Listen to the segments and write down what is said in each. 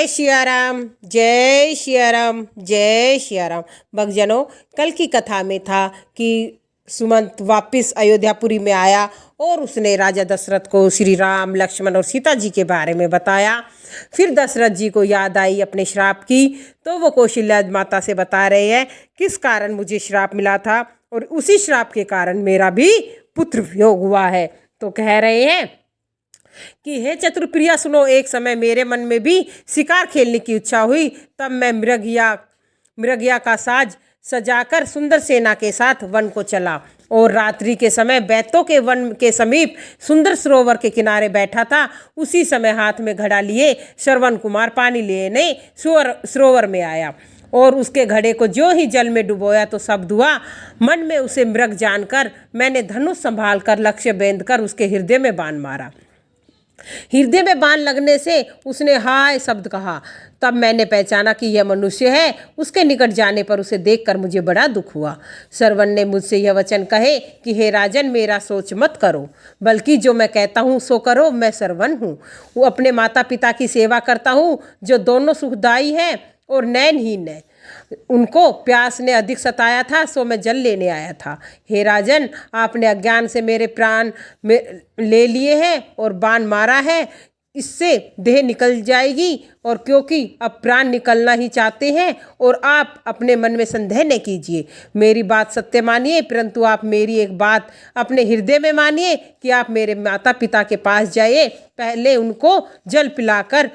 जय सिया राम, जय सिया राम, जय सिया राम। भक्तजनों, कल की कथा में था कि सुमंत वापस अयोध्यापुरी में आया और उसने राजा दशरथ को श्री राम, लक्ष्मण और सीता जी के बारे में बताया। फिर दशरथ जी को याद आई अपने श्राप की, तो वो कौशल्या माता से बता रहे हैं किस कारण मुझे श्राप मिला था और उसी श्राप के कारण मेरा भी पुत्र वियोग हुआ है। तो कह रहे हैं कि हे चतुरप्रिया सुनो, एक समय मेरे मन में भी शिकार खेलने की इच्छा हुई। तब मैं मृगया का साज सजाकर सुंदर सेना के साथ वन को चला और रात्रि के समय बैतों के वन के समीप सुंदर सरोवर के किनारे बैठा था। उसी समय हाथ में घड़ा लिए श्रवण कुमार पानी लेने सरोवर में आया और उसके घड़े को जो ही जल में डुबोया तो शब्द हुआ। मन में उसे मृग जानकर मैंने धनुष संभाल कर लक्ष्य बेंध कर उसके हृदय में बाण मारा। हृदय में बाण लगने से उसने हाय शब्द कहा। तब मैंने पहचाना कि यह मनुष्य है। उसके निकट जाने पर उसे देखकर मुझे बड़ा दुख हुआ। श्रवण ने मुझसे यह वचन कहे कि हे राजन, मेरा सोच मत करो, बल्कि जो मैं कहता हूँ सो करो। मैं श्रवण हूँ, वो अपने माता पिता की सेवा करता हूँ, जो दोनों सुखदायी हैं और नैनहीन है। उनको प्यास ने अधिक सताया था, सो मैं जल लेने आया था। हे राजन, आपने अज्ञान से मेरे प्राण ले लिए हैं और बाण मारा है। इससे देह निकल जाएगी, और क्योंकि अब प्राण निकलना ही चाहते हैं और आप अपने मन में संदेह न कीजिए। मेरी बात सत्य मानिए, परंतु आप मेरी एक बात अपने हृदय में मानिए कि आप मेरे माता पिता के पास जाइए, पहले उनको जल पिलाकर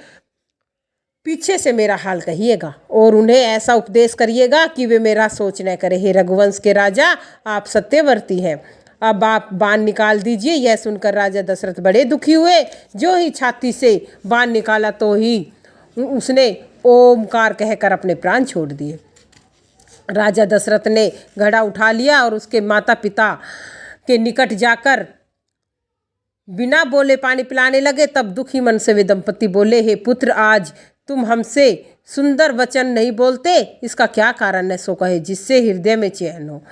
पीछे से मेरा हाल कहिएगा और उन्हें ऐसा उपदेश करिएगा कि वे मेरा सोच न करें। हे रघुवंश के राजा, आप सत्यवर्ती हैं, अब आप बाण निकाल दीजिए। यह सुनकर राजा दशरथ बड़े दुखी हुए। जो ही छाती से बाण निकाला तो ही उसने ओमकार कहकर अपने प्राण छोड़ दिए। राजा दशरथ ने घड़ा उठा लिया और उसके माता पिता के निकट जाकर बिना बोले पानी पिलाने लगे। तब दुखी मन से वे दंपति बोले, हे पुत्र, आज तुम हमसे सुंदर वचन नहीं बोलते, इसका क्या कारण है सो कहे, जिससे हृदय में चैन हो।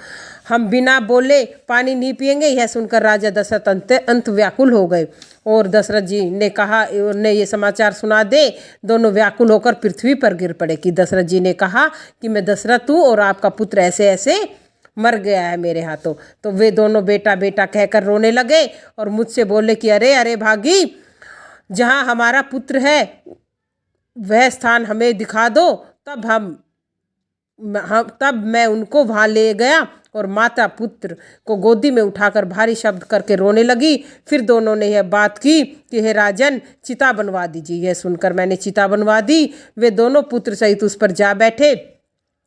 हम बिना बोले पानी नहीं पिएंगे। यह सुनकर राजा दशरथ अंत व्याकुल हो गए और दशरथ जी ने कहा, उन्हें ये समाचार सुना दे। दोनों व्याकुल होकर पृथ्वी पर गिर पड़े कि दशरथ जी ने कहा कि मैं दशरथ हूँ और आपका पुत्र ऐसे ऐसे मर गया है मेरे हाथों। तो वे दोनों बेटा बेटा कहकर रोने लगे और मुझसे बोले कि अरे अरे भागी, जहाँ हमारा पुत्र है वह स्थान हमें दिखा दो। तब मैं उनको वहाँ ले गया और माता पुत्र को गोदी में उठाकर भारी शब्द करके रोने लगी। फिर दोनों ने यह बात की कि हे राजन, चिता बनवा दीजिए। यह सुनकर मैंने चिता बनवा दी। वे दोनों पुत्र सहित उस पर जा बैठे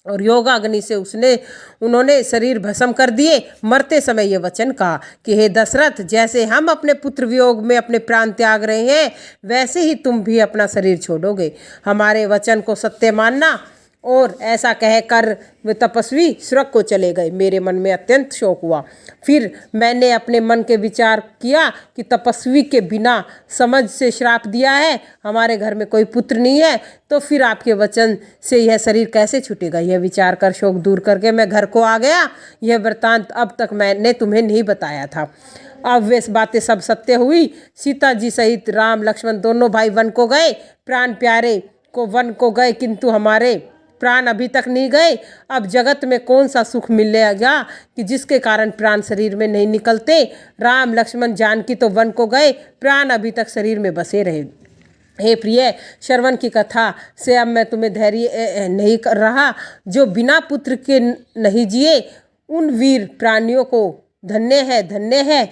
और योगाग्नि से उन्होंने शरीर भस्म कर दिए। मरते समय ये वचन कहा कि हे दशरथ, जैसे हम अपने पुत्र वियोग में अपने प्राण त्याग रहे हैं, वैसे ही तुम भी अपना शरीर छोड़ोगे। हमारे वचन को सत्य मानना। और ऐसा कहकर वे तपस्वी स्वर्ग को चले गए। मेरे मन में अत्यंत शोक हुआ। फिर मैंने अपने मन के विचार किया कि तपस्वी के बिना समझ से श्राप दिया है, हमारे घर में कोई पुत्र नहीं है, तो फिर आपके वचन से यह शरीर कैसे छूटेगा। यह विचार कर शोक दूर करके मैं घर को आ गया। यह वृत्तांत अब तक मैंने तुम्हें नहीं बताया था। अब वे बातें सब सत्य हुई। सीता जी सहित राम लक्ष्मण दोनों भाई वन को गए। प्राण प्यारे को वन को गए, किंतु हमारे प्राण अभी तक नहीं गए। अब जगत में कौन सा सुख मिलेगा कि जिसके कारण प्राण शरीर में नहीं निकलते। राम लक्ष्मण जानकी तो वन को गए, प्राण अभी तक शरीर में बसे रहे। हे प्रिय, श्रवण की कथा से अब मैं तुम्हें धैर्य नहीं कर रहा। जो बिना पुत्र के नहीं जिए, उन वीर प्राणियों को धन्य है, धन्य है।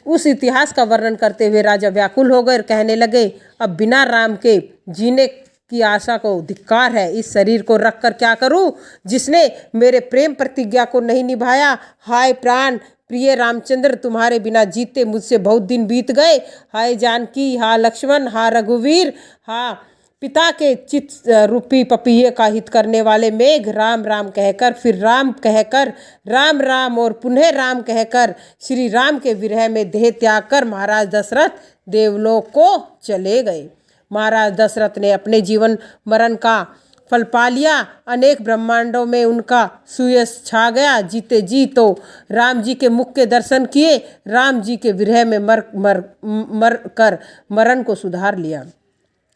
उस इतिहास का वर्णन करते हुए राजा व्याकुल हो गए और कहने लगे, अब बिना राम के जीने की आशा को धिक्कार है। इस शरीर को रखकर क्या करूं, जिसने मेरे प्रेम प्रतिज्ञा को नहीं निभाया। हाय प्राण प्रिय रामचंद्र, तुम्हारे बिना जीते मुझसे बहुत दिन बीत गए। हाय जानकी, हा लक्ष्मण, हा रघुवीर, हा पिता के चित रूपी पपीहे का हित करने वाले मेघ। राम राम कहकर फिर राम कहकर राम राम और पुनः राम कहकर श्री राम के विरह में देह त्याग कर महाराज दशरथ देवलोक को चले गए। महाराज दशरथ ने अपने जीवन मरण का फल पा लिया। अनेक ब्रह्मांडों में उनका सुयश छा गया। जीते जी तो राम जी के मुख के दर्शन किए। राम जी के विरह में मर कर मरण को सुधार लिया।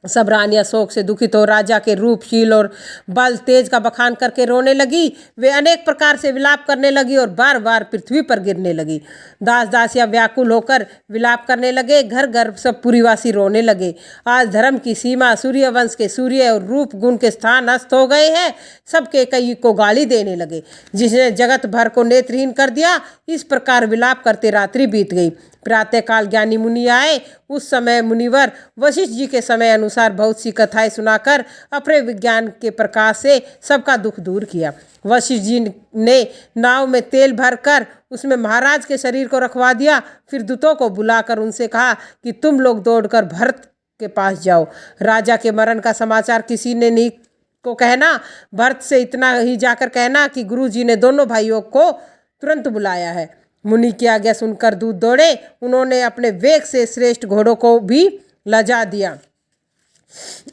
सब रानियां शोक से दुखित हो राजा के रूप, शील और बल तेज का बखान करके रोने लगी। वे अनेक प्रकार से विलाप करने लगी और बार बार पृथ्वी पर गिरने लगी। दास दासियां व्याकुल होकर विलाप करने लगे। घर घर सब पुरीवासी रोने लगे। आज धर्म की सीमा, सूर्यवंश के सूर्य और रूप गुण के स्थान अस्त हो गए हैं। सब कैकेयी को गाली देने लगे, जिसने जगत भर को नेत्रहीन कर दिया। इस प्रकार विलाप करते रात्रि बीत गई। प्रातःकाल ज्ञानी मुनि आए। उस समय मुनिवर वशिष्ठ जी के समय अनुसार बहुत सी कथाएं सुनाकर अपने विज्ञान के प्रकाश से सबका दुख दूर किया। वशिष्ठ जी ने नाव में तेल भरकर उसमें महाराज के शरीर को रखवा दिया। फिर दूतों को बुलाकर उनसे कहा कि तुम लोग दौड़कर भरत के पास जाओ। राजा के मरण का समाचार किसी ने नहीं को कहना। भरत से इतना ही जाकर कहना कि गुरुजी ने दोनों भाइयों को तुरंत बुलाया है। मुनि की आज्ञा सुनकर दूत दौड़े। उन्होंने अपने वेग से श्रेष्ठ घोड़ों को भी लजा दिया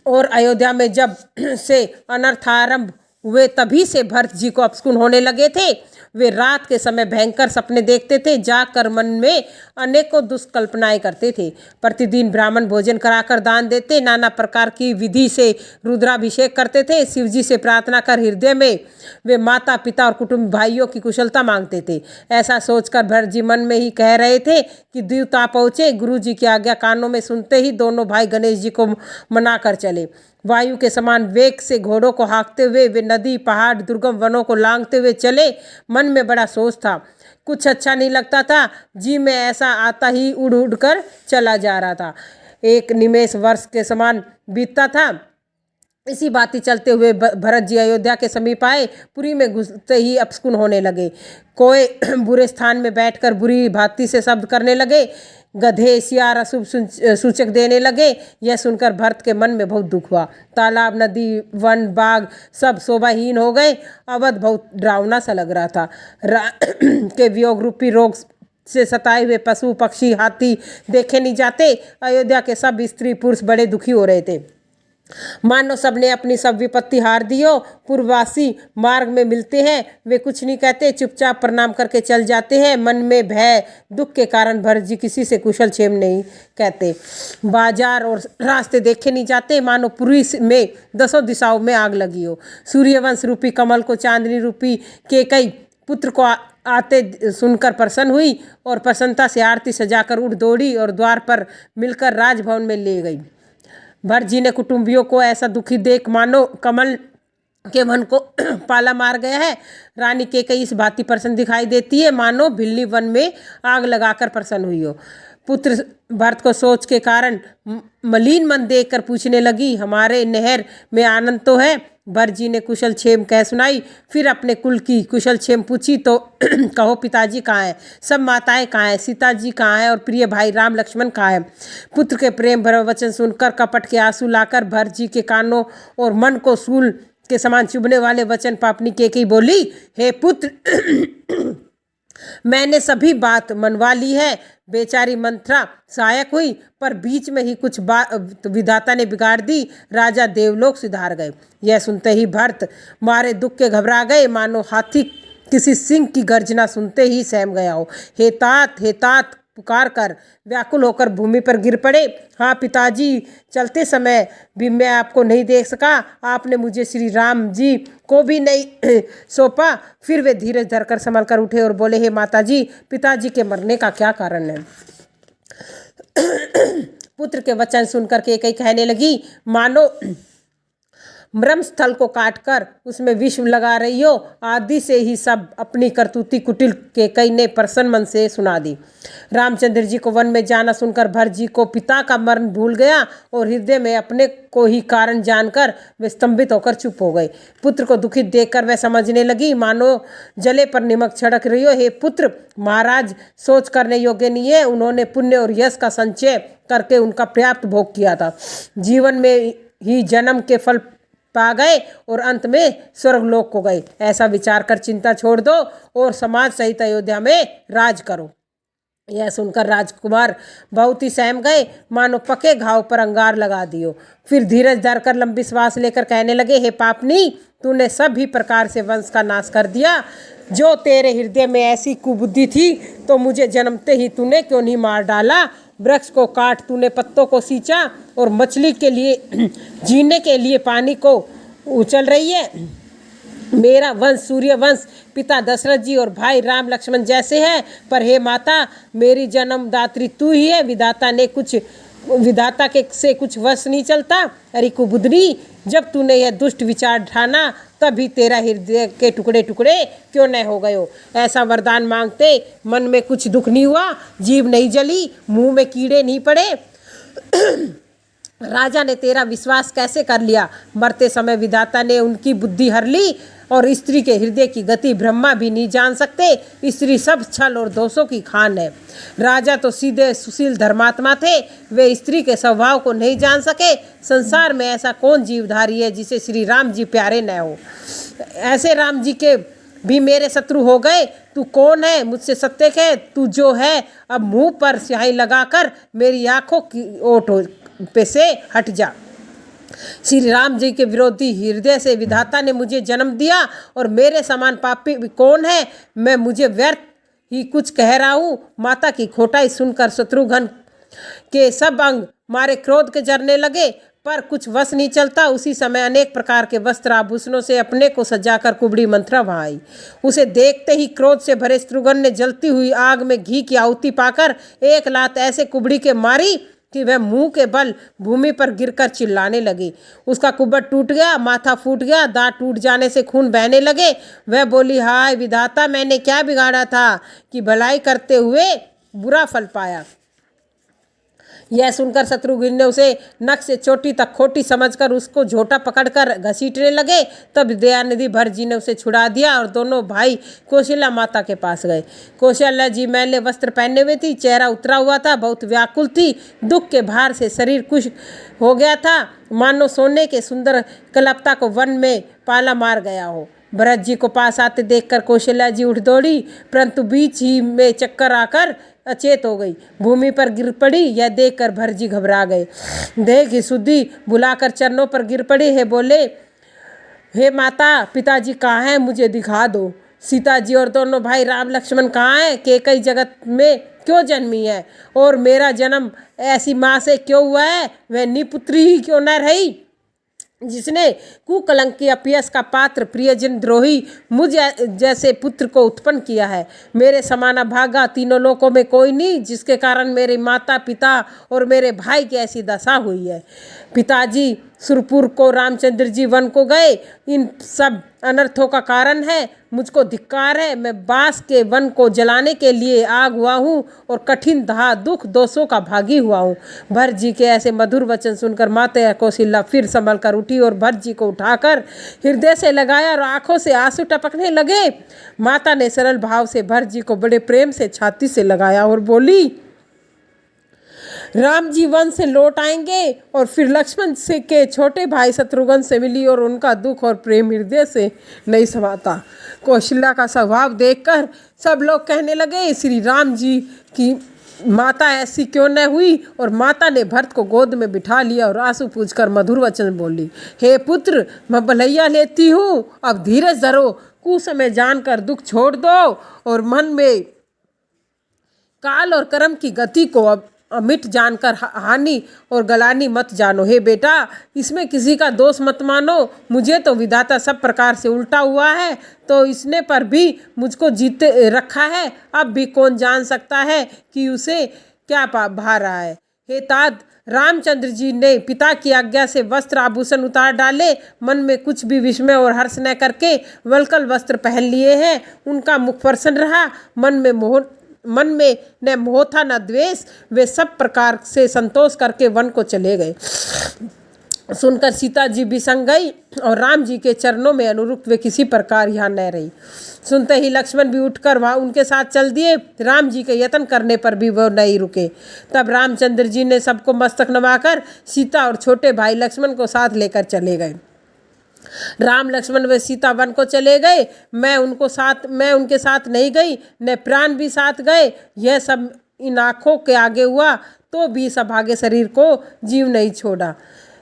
और अयोध्या में जब से अनर्थ आरंभ हुए तभी से भरत जी को अपस्कुन होने लगे थे। वे रात के समय भयंकर सपने देखते थे, जागकर मन में अनेकों दुष्कल्पनाएं करते थे। प्रतिदिन ब्राह्मण भोजन कराकर दान देते, नाना प्रकार की विधि से रुद्राभिषेक करते थे। शिवजी से प्रार्थना कर हृदय में वे माता पिता और कुटुंब भाइयों की कुशलता मांगते थे। ऐसा सोचकर भरत जी मन में ही कह रहे थे कि द्यूत आ पहुँचे। गुरु जी की आज्ञा कानों में सुनते ही दोनों भाई गणेश जी को मनाकर चले। वायु के समान वेग से घोड़ों को हाँकते हुए वे नदी, पहाड़, दुर्गम वनों को लांघते हुए चले। मन में बड़ा सोच था, कुछ अच्छा नहीं लगता था। जी में ऐसा आता ही उड़ उड़ कर चला जा रहा था। एक निमेष वर्ष के समान बीतता था। इसी बातें चलते हुए भरत जी अयोध्या के समीप आए। पुरी में घुसते ही अपस्कुन होने लगे। कोई बुरे स्थान में बैठकर बुरी भांति से शब्द करने लगे। गधे, सियार अशुभ सूचक देने लगे। यह सुनकर भरत के मन में बहुत दुख हुआ। तालाब, नदी, वन, बाग सब शोभाहीन हो गए। अवध बहुत डरावना सा लग रहा था। के वियोग रूपी रोग से सताए हुए पशु, पक्षी, हाथी देखे नहीं जाते। अयोध्या के सब स्त्री पुरुष बड़े दुखी हो रहे थे। मानो सबने अपनी सब विपत्ति हार दी हो। पूर्ववासी मार्ग में मिलते हैं, वे कुछ नहीं कहते, चुपचाप प्रणाम करके चल जाते हैं। मन में भय, दुख के कारण भरत जी किसी से कुशल क्षेम नहीं कहते। बाजार और रास्ते देखे नहीं जाते, मानो पुरी में दसों दिशाओं में आग लगी हो। सूर्यवंश रूपी कमल को चांदनी रूपी कैकेयी पुत्र को आते सुनकर प्रसन्न हुई और प्रसन्नता से आरती सजाकर उठ दौड़ी और द्वार पर मिलकर राजभवन में ले गई। भरत जी ने कुटुंबियों को ऐसा दुखी देख मानो कमल के वन को पाला मार गया है। रानी कैकेयी इस भांति प्रसन्न दिखाई देती है, मानो भिल्ली वन में आग लगाकर प्रसन्न हुई हो। पुत्र भरत को सोच के कारण मलिन मन देखकर पूछने लगी, हमारे नहर में आनंद तो है? भरत जी ने कुशल क्षेम कह सुनाई। फिर अपने कुल की कुशल क्षेम पूछी तो कहो पिताजी कहाँ हैं, सब माताएं कहाँ हैं, सीता जी कहाँ हैं और प्रिय भाई राम लक्ष्मण कहाँ हैं? पुत्र के प्रेम भरे वचन सुनकर कपट के आंसू लाकर भरत जी के कानों और मन को सूल के समान चुभने वाले वचन पापनी कैकेयी बोली, हे पुत्र मैंने सभी बात मनवा ली है। बेचारी मंत्रा सहायक हुई, पर बीच में ही कुछ बात विधाता ने बिगाड़ दी। राजा देवलोक सिधार गए। यह सुनते ही भरत मारे दुख के घबरा गए, मानो हाथी किसी सिंह की गर्जना सुनते ही सहम गया हो। हे तात पुकार कर व्याकुल होकर भूमि पर गिर पड़े। हाँ पिताजी, चलते समय भी मैं आपको नहीं देख सका। आपने मुझे श्री राम जी को भी नहीं सौंपा। फिर वे धीरज धरकर संभल कर उठे और बोले, हे माताजी, पिताजी के मरने का क्या कारण है? पुत्र के वचन सुनकर कैकेयी कहने लगी, मानो मृम स्थल को काटकर उसमें विष लगा रही हो। आदि से ही सब अपनी करतूती कुटिल कैकेयी ने प्रसन्न मन से सुना दी। रामचंद्र जी को वन में जाना सुनकर भरत जी को पिता का मरण भूल गया और हृदय में अपने को ही कारण जानकर वे स्तंभित होकर चुप हो गए। पुत्र को दुखित देखकर वह समझने लगी, मानो जले पर नमक छिड़क रही हो। हे पुत्र, महाराज सोच करने योग्य नहीं है। उन्होंने पुण्य और यश का संचय करके उनका पर्याप्त भोग किया था। जीवन में ही जन्म के फल पा गए और अंत में स्वर्गलोक को गए। ऐसा विचार कर चिंता छोड़ दो और समाज सहित अयोध्या में राज करो। यह सुनकर राजकुमार बहुत ही सहम गए, मानो पके घाव पर अंगार लगा दियो। फिर धीरज धरकर लंबी श्वास लेकर कहने लगे, हे पापनी, तूने सभी प्रकार से वंश का नाश कर दिया। जो तेरे हृदय में ऐसी कुबुद्धि थी तो मुझे जन्मते ही तूने क्यों नहीं मार डाला वृक्ष को काट तूने पत्तों को सींचा और मछली के लिए जीने के लिए पानी को उछल रही है। मेरा वंश सूर्य वंश पिता दशरथ जी और भाई राम लक्ष्मण जैसे है, पर हे माता मेरी जन्मदात्री तू ही है। विधाता के से कुछ वश नहीं चलता। अरे कुबुद्धि, जब तूने यह दुष्ट विचार ठाना तभी तेरा हृदय के टुकड़े टुकड़े क्यों न हो गए हो। ऐसा वरदान मांगते मन में कुछ दुख नहीं हुआ, जीभ नहीं जली, मुंह में कीड़े नहीं पड़े। राजा ने तेरा विश्वास कैसे कर लिया। मरते समय विधाता ने उनकी बुद्धि हर ली और स्त्री के हृदय की गति ब्रह्मा भी नहीं जान सकते। स्त्री सब छल और दोषों की खान है। राजा तो सीधे सुशील धर्मात्मा थे, वे स्त्री के स्वभाव को नहीं जान सके। संसार में ऐसा कौन जीवधारी है जिसे श्री राम जी प्यारे न हो। ऐसे राम जी के भी मेरे शत्रु हो गए। तू कौन है, मुझसे सत्य कह, तू जो है अब मुंह पर स्याही लगाकर मेरी आंखों की ओट पे से हट जा। श्री राम जी के विरोधी हृदय से विधाता ने मुझे जन्म दिया और मेरे समान पापी कौन है। मैं मुझे व्यर्थ ही कुछ कह रहा हूँ। माता की खोटाई सुनकर शत्रुघ्न के सब अंग मारे क्रोध के जरने लगे, पर कुछ वश नहीं चलता। उसी समय अनेक प्रकार के वस्त्र आभूषणों से अपने को सजाकर कुबड़ी मंथरा वहाँ आई। उसे देखते ही क्रोध से भरे शत्रुघ्न ने जलती हुई आग में घी की आहुति पाकर एक लात ऐसे कुबड़ी के मारी कि वह मुंह के बल भूमि पर गिरकर चिल्लाने लगी। उसका कुब्बड़ टूट गया, माथा फूट गया, दांत टूट जाने से खून बहने लगे। वह बोली, हाय विधाता, मैंने क्या बिगाड़ा था कि भलाई करते हुए बुरा फल पाया। यह सुनकर शत्रुघ्न ने उसे नख से चोटी तक खोटी समझकर उसको झोटा पकड़कर घसीटने लगे। तब दयानिधि भरत जी ने उसे छुड़ा दिया और दोनों भाई कौशल्या माता के पास गए। कौशल्या जी मैले वस्त्र पहने हुए थी, चेहरा उतरा हुआ था, बहुत व्याकुल थी। दुख के भार से शरीर कुछ हो गया था, मानो सोने के सुंदर कलपता को वन में पाला मार गया हो। भरत जी को पास आते देखकर कौशल्या जी उठ दौड़ी, परंतु बीच ही में चक्कर आकर अचेत हो गई, भूमि पर गिर पड़ी। यह देखकर भरत जी घबरा गए, देह की शुद्धि बुलाकर चरणों पर गिर पड़े। हे बोले, हे माता, पिताजी कहाँ हैं, मुझे दिखा दो। सीता जी और दोनों भाई राम लक्ष्मण कहाँ हैं? केकई जगत में क्यों जन्मी है और मेरा जन्म ऐसी माँ से क्यों हुआ है? वह निपुत्री ही क्यों न रही जिसने कुकलंकी अपयश का पात्र प्रियजन द्रोही मुझ जैसे पुत्र को उत्पन्न किया है। मेरे समाना भागा तीनों लोकों में कोई नहीं, जिसके कारण मेरे माता पिता और मेरे भाई की ऐसी दशा हुई है। पिताजी सुरपुर को रामचंद्र जी वन को गए, इन सब अनर्थों का कारण है। मुझको धिक्कार है, मैं बांस के वन को जलाने के लिए आग हुआ हूँ और कठिन दाह दुख दोषों का भागी हुआ हूँ। भरत जी के ऐसे मधुर वचन सुनकर माता कौशल्या फिर संभल कर उठी और भरत जी को उठाकर हृदय से लगाया और आंखों से आंसू टपकने लगे। माता ने सरल भाव से भरत जी को बड़े प्रेम से छाती से लगाया और बोली, राम जी वन से लौट आएंगे। और फिर लक्ष्मण से के छोटे भाई शत्रुघ्न से मिली और उनका दुख और प्रेम हृदय से नहीं समाता। कौशल्या का स्वभाव देखकर सब लोग कहने लगे, श्री राम जी की माता ऐसी क्यों न हुई। और माता ने भरत को गोद में बिठा लिया और आंसू पूछकर मधुर वचन बोली, हे पुत्र, मैं भलैया लेती हूँ, अब धीरज धरो, कुसमय जानकर दुख छोड़ दो और मन में काल और कर्म की गति को अब अमिट जानकर हानि और गलानी मत जानो। हे बेटा, इसमें किसी का दोष मत मानो। मुझे तो विधाता सब प्रकार से उल्टा हुआ है, तो इसने पर भी मुझको जीते रखा है। अब भी कौन जान सकता है कि उसे क्या भा रहा है। हे तात, रामचंद्र जी ने पिता की आज्ञा से वस्त्र आभूषण उतार डाले, मन में कुछ भी विस्मय और हर्ष न करके वल्कल वस्त्र पहन लिए हैं। उनका मुख प्रसन्न रहा, मन में न मोह था न द्वेष। वे सब प्रकार से संतोष करके वन को चले गए। सुनकर सीता जी भी संग गई और राम जी के चरणों में अनुरुक्त वे किसी प्रकार यहाँ न रही। सुनते ही लक्ष्मण भी उठकर वहाँ उनके साथ चल दिए। राम जी के यत्न करने पर भी वह नहीं रुके। तब रामचंद्र जी ने सबको मस्तक नवाकर सीता और छोटे भाई लक्ष्मण को साथ लेकर चले गए। राम लक्ष्मण व सीता वन को चले गए। मैं उनके साथ नहीं गई, न प्राण भी साथ गए। यह सब इन आँखों के आगे हुआ तो भी सभागे शरीर को जीव नहीं छोड़ा।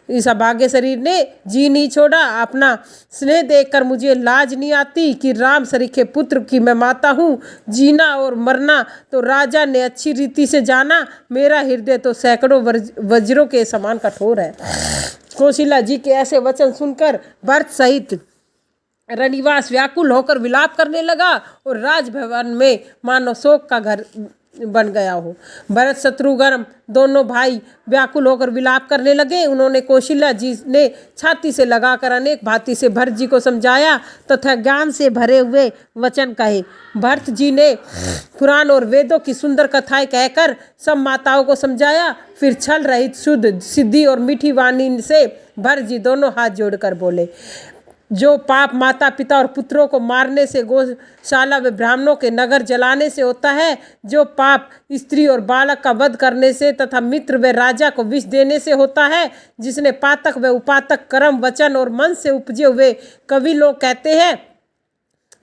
इस अभागे शरीर ने जी नहीं छोड़ा। अपना स्नेह देखकर मुझे लाज नहीं आती कि राम सरीखे पुत्र की मैं माता हूँ। जीना और मरना तो राजा ने अच्छी रीति से जाना, मेरा हृदय तो सैकड़ों वज्रों के समान कठोर है। कौशिला जी के ऐसे वचन सुनकर भरत सहित रनिवास व्याकुल होकर विलाप करने लगा और राजभवन में मानो शोक का घर बन गया हो। भरत शत्रुघ्न दोनों भाई व्याकुल होकर विलाप करने लगे। उन्होंने कौशिला जी ने छाती से लगाकर अनेक भांति से भरत जी को समझाया तथा ज्ञान से भरे हुए वचन कहे। भरत जी ने पुराण और वेदों की सुंदर कथाएं कहकर सब माताओं को समझाया। फिर छल रहित शुद्ध सिद्धि और मीठी वाणी से भरत जी दोनों हाथ जोड़कर बोले, जो पाप माता पिता और पुत्रों को मारने से, गौशाला व ब्राह्मणों के नगर जलाने से होता है, जो पाप स्त्री और बालक का वध करने से तथा मित्र व राजा को विष देने से होता है, जिसने पातक व उपातक कर्म वचन और मन से उपजे हुए कवि लोग कहते हैं,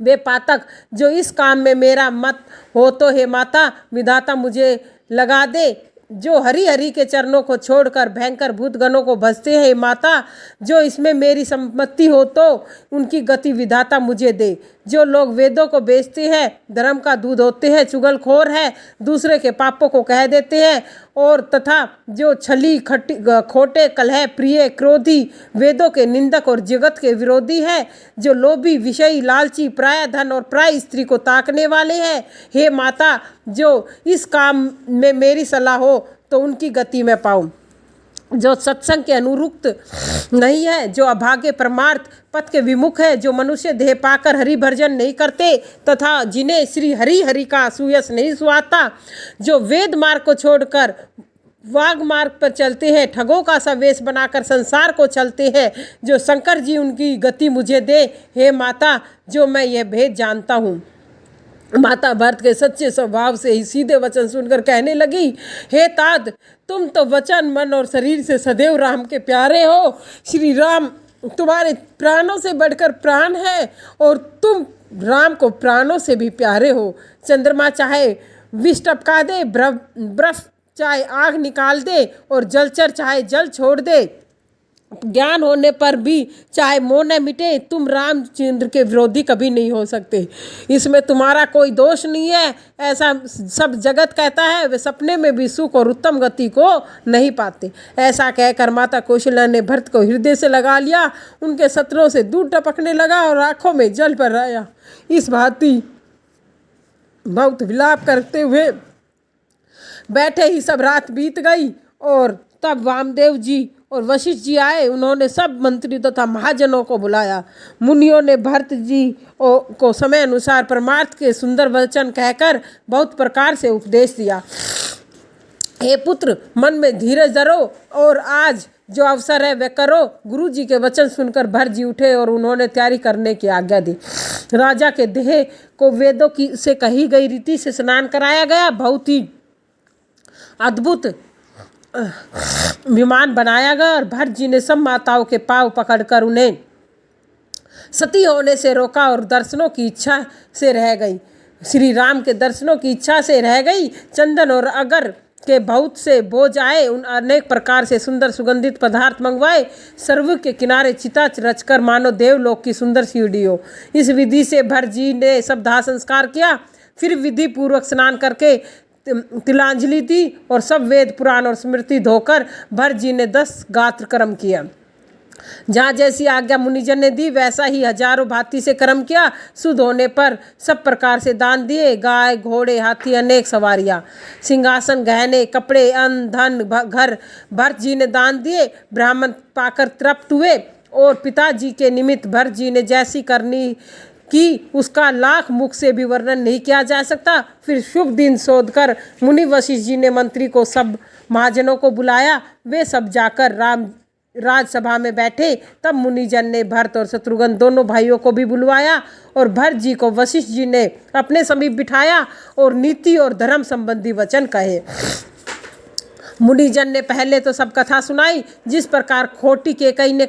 वे पातक जो इस काम में मेरा मत हो तो हे माता विधाता मुझे लगा दे। जो हरि हरि के चरणों को छोड़कर भयंकर भूत गणों को भजते हैं माता, जो इसमें मेरी सम्मति हो तो उनकी गति विधाता मुझे दे। जो लोग वेदों को बेचते हैं, धर्म का दूध होते हैं, चुगलखोर है, दूसरे के पापों को कह देते हैं और तथा जो छली खोटे कलह प्रिय क्रोधी, वेदों के निंदक और जगत के विरोधी है, जो लोभी विषयी लालची प्राय धन और प्राय स्त्री को ताकने वाले हैं, हे माता जो इस काम में मेरी सलाह हो तो उनकी गति में पाऊँ। जो सत्संग के अनुरुक्त नहीं है, जो अभागे परमार्थ पथ के विमुख है, जो मनुष्य देह पाकर हरि भर्जन नहीं करते तथा जिन्हें श्री हरि हरि का सुयश नहीं सुहाता, जो वेद मार्ग को छोड़कर वाग मार्ग पर चलते हैं, ठगों का सा वेश बनाकर संसार को चलते हैं, जो शंकर जी उनकी गति मुझे दे। हे माता जो मैं यह भेद जानता हूँ। माता भरत के सच्चे स्वभाव से ही सीधे वचन सुनकर कहने लगी, हे तात तुम तो वचन मन और शरीर से सदैव राम के प्यारे हो। श्री राम तुम्हारे प्राणों से बढ़कर प्राण है और तुम राम को प्राणों से भी प्यारे हो। चंद्रमा चाहे विष टपका दे, बर्फ चाहे आग निकाल दे और जलचर चाहे जल छोड़ दे, ज्ञान होने पर भी चाहे मोह न मिटे, तुम रामचंद्र के विरोधी कभी नहीं हो सकते। इसमें तुम्हारा कोई दोष नहीं है, ऐसा सब जगत कहता है। वे सपने में भी सुख और उत्तम गति को नहीं पाते। ऐसा कहकर माता कौशल्या ने भरत को हृदय से लगा लिया, उनके शत्रुओं से दूध टपकने लगा और आंखों में जल भर आया। इस भांति बहुत विलाप करते हुए बैठे ही सब रात बीत गई और तब वामदेव जी और वशिष्ठ जी आए। उन्होंने सब मंत्री तथा महाजनों को बुलाया। मुनियों ने भरत जी को समय अनुसार परमार्थ के सुंदर वचन कहकर बहुत प्रकार से उपदेश दिया। हे पुत्र मन में धीरज धरो और आज जो अवसर है वह करो। गुरु जी के वचन सुनकर भरत जी उठे और उन्होंने तैयारी करने की आज्ञा दी। राजा के देह को वेदों की से कही गई रीति से स्नान कराया गया। बहुत ही अद्भुत विमान बनाया गया और भरत जी ने सब माताओं के पांव पकड़कर उन्हें सती होने से रोका और दर्शनों की इच्छा से रह गई। श्री राम के दर्शनों की इच्छा से रह गई। चंदन और अगर के बहुत से बोझ आए, उन अनेक प्रकार से सुंदर सुगंधित पदार्थ मंगवाए। सर्व के किनारे चिता रचकर मानो देवलोक की सुंदर सीढ़ी हो। इस विधि से भरत जी ने सब दाह संस्कार किया। फिर विधि पूर्वक स्नान करके तिलांजलि दी और सब वेद पुराण और स्मृति धोकर भरत जी ने 10 गात्र कर्म किया। जहाँ जैसी आज्ञा मुनिजन ने दी वैसा ही हजारों भांति से कर्म किया। शुद्ध होने पर सब प्रकार से दान दिए। गाय घोड़े हाथी अनेक सवारियाँ सिंहासन गहने कपड़े अन्न धन घर भरत जी ने दान दिए। ब्राह्मण पाकर तृप्त हुए और पिताजी के निमित्त भरत जी ने जैसी करनी कि उसका लाख मुख से भी वर्णन नहीं किया जा सकता। फिर शुभ दिन शोधकर मुनि वशिष्ठ जी ने मंत्री को सब महाजनों को बुलाया। वे सब जाकर राजसभा में बैठे। तब मुनिजन ने भरत और शत्रुघ्न दोनों भाइयों को भी बुलवाया और भरत जी को वशिष्ठ जी ने अपने समीप बिठाया और नीति और धर्म संबंधी वचन कहे। मुनिजन ने पहले तो सब कथा सुनाई जिस प्रकार खोटी केकई ने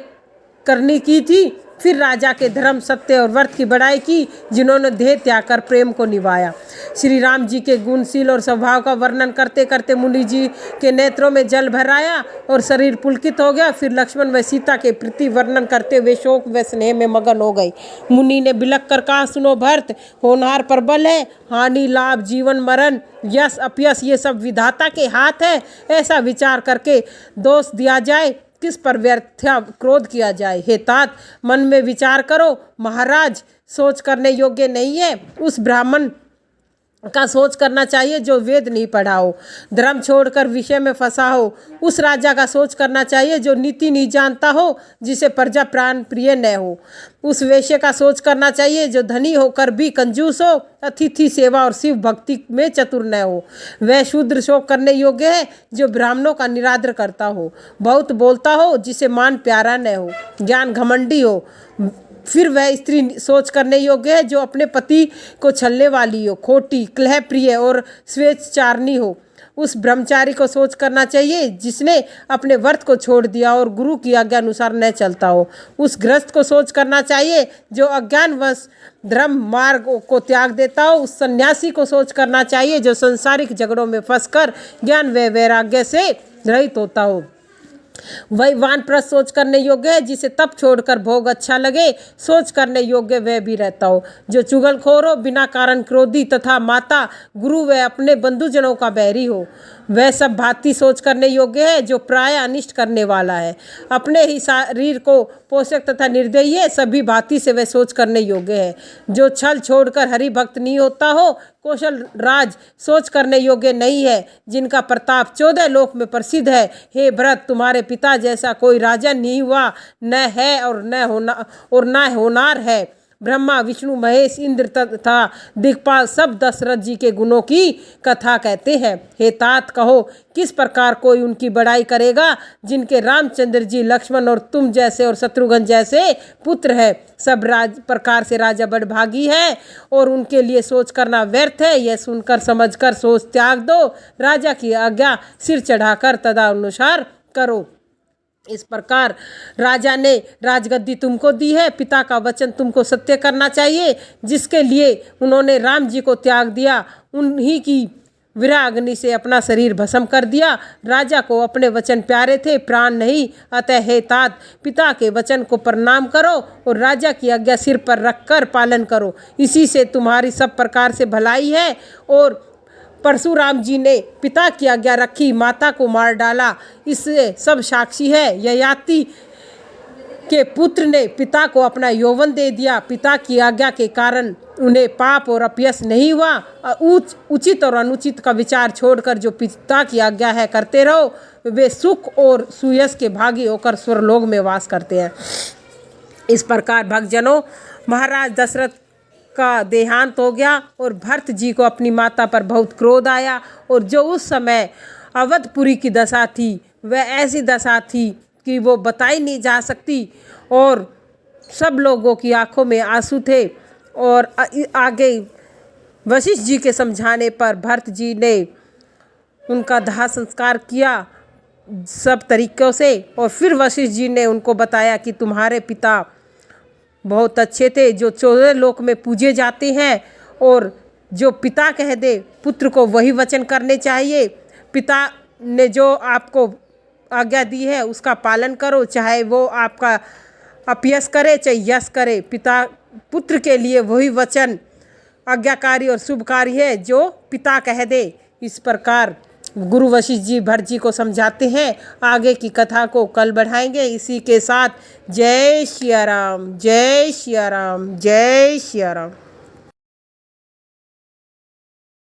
करनी की थी। फिर राजा के धर्म सत्य और व्रत की बड़ाई की जिन्होंने देह त्याग कर प्रेम को निभाया। श्री राम जी के गुणशील और स्वभाव का वर्णन करते करते मुनि जी के नेत्रों में जल भर आया और शरीर पुलकित हो गया। फिर लक्ष्मण व सीता के प्रति वर्णन करते हुए शोक व स्नेह में मगन हो गए। मुनि ने बिलख कर कहा, सुनो भरत, होनहार प्रबल है, हानि लाभ जीवन मरण यश अपयश ये सब विधाता के हाथ है। ऐसा विचार करके दोष दिया जाए, किस पर व्यर्थ क्रोध किया जाए। हे तात, मन में विचार करो, महाराज सोच करने योग्य नहीं है उस ब्राह्मण का सोच करना चाहिए जो वेद नहीं पढ़ा हो, धर्म छोड़कर विषय में फंसा हो। उस राजा का सोच करना चाहिए जो नीति नहीं जानता हो, जिसे प्रजा प्राण प्रिय न हो। उस वेश्य का सोच करना चाहिए जो धनी होकर भी कंजूस हो, अतिथि सेवा और शिव भक्ति में चतुर न हो। वह शूद्र शोक करने योग्य है जो ब्राह्मणों का निरादर करता हो, बहुत बोलता हो, जिसे मान प्यारा न हो, ज्ञान घमंडी हो। फिर वह स्त्री सोच करने योग्य है जो अपने पति को छलने वाली हो, खोटी, कलह प्रिय और स्वेच्छाचारिणी हो। उस ब्रह्मचारी को सोच करना चाहिए जिसने अपने व्रत को छोड़ दिया और गुरु की आज्ञा अनुसार न चलता हो। उस गृहस्थ को सोच करना चाहिए जो अज्ञानवश धर्म मार्ग को त्याग देता हो। उस सन्यासी को सोच करना चाहिए जो संसारिक झगड़ों में फंसकर ज्ञान व वैराग्य से रहित होता हो। वही वानप्रस्थ सोच करने योग्य है जिसे तप छोड़कर भोग अच्छा लगे। सोच करने योग्य वह भी रहता हो जो चुगलखोर हो, बिना कारण क्रोधी तथा माता गुरु व अपने बंधुजनों का बैरी हो। वह सब भांति सोच करने योग्य है जो प्राय अनिष्ट करने वाला है, अपने ही शरीर को पोषक तथा निर्दयी है। सभी भांति से वह सोच करने योग्य है जो छल छोड़कर हरि भक्त नहीं होता हो। कौशल राज सोच करने योग्य नहीं है जिनका प्रताप 14 लोक में प्रसिद्ध है। हे भरत, तुम्हारे पिता जैसा कोई राजा नहीं हुआ, न है और न होनार है। ब्रह्मा विष्णु महेश इंद्र तथा दिक्पाल सब दशरथ जी के गुणों की कथा कहते हैं। हे तात, कहो किस प्रकार कोई उनकी बड़ाई करेगा जिनके रामचंद्र जी, लक्ष्मण और तुम जैसे और शत्रुघ्न जैसे पुत्र है। सब प्रकार से राजा बड़भागी है और उनके लिए सोच करना व्यर्थ है। यह सुनकर समझकर सोच त्याग दो, राजा की आज्ञा सिर चढ़ाकर तदनुसार करो। इस प्रकार राजा ने राजगद्दी तुमको दी है, पिता का वचन तुमको सत्य करना चाहिए। जिसके लिए उन्होंने राम जी को त्याग दिया, उन्हीं की विरह अग्नि से अपना शरीर भस्म कर दिया। राजा को अपने वचन प्यारे थे, प्राण नहीं। अतः हे तात, पिता के वचन को प्रणाम करो और राजा की आज्ञा सिर पर रखकर पालन करो। इसी से तुम्हारी सब प्रकार से भलाई है। और परशुराम जी ने पिता की आज्ञा रखी, माता को मार डाला, इससे सब साक्षी है। ययाति के पुत्र ने पिता को अपना यौवन दे दिया। पिता की आज्ञा के कारण उन्हें पाप और अपयश नहीं हुआ। उचित और अनुचित का विचार छोड़कर जो पिता की आज्ञा है करते रहो, वे सुख और सुयश के भागी होकर स्वर्गलोक में वास करते हैं। इस प्रकार भक्तजनों, महाराज दशरथ का देहांत हो गया और भरत जी को अपनी माता पर बहुत क्रोध आया। और जो उस समय अवधपुरी की दशा थी, वह ऐसी दशा थी कि वो बताई नहीं जा सकती। और सब लोगों की आंखों में आंसू थे। और आगे वशिष्ठ जी के समझाने पर भरत जी ने उनका दाह संस्कार किया सब तरीक़ों से। और फिर वशिष्ठ जी ने उनको बताया कि तुम्हारे पिता बहुत अच्छे थे, जो 14 लोक में पूजे जाते हैं, और जो पिता कह दे पुत्र को वही वचन करने चाहिए। पिता ने जो आपको आज्ञा दी है उसका पालन करो, चाहे वो आपका अपयश करे चाहे यश करे। पिता पुत्र के लिए वही वचन आज्ञाकारी और शुभकारी है जो पिता कह दे। इस प्रकार गुरु वशिष्ठ जी भरत जी को समझाते हैं। आगे की कथा को कल बढ़ाएंगे। इसी के साथ जय सिया राम, जय सिया राम, जय सिया राम।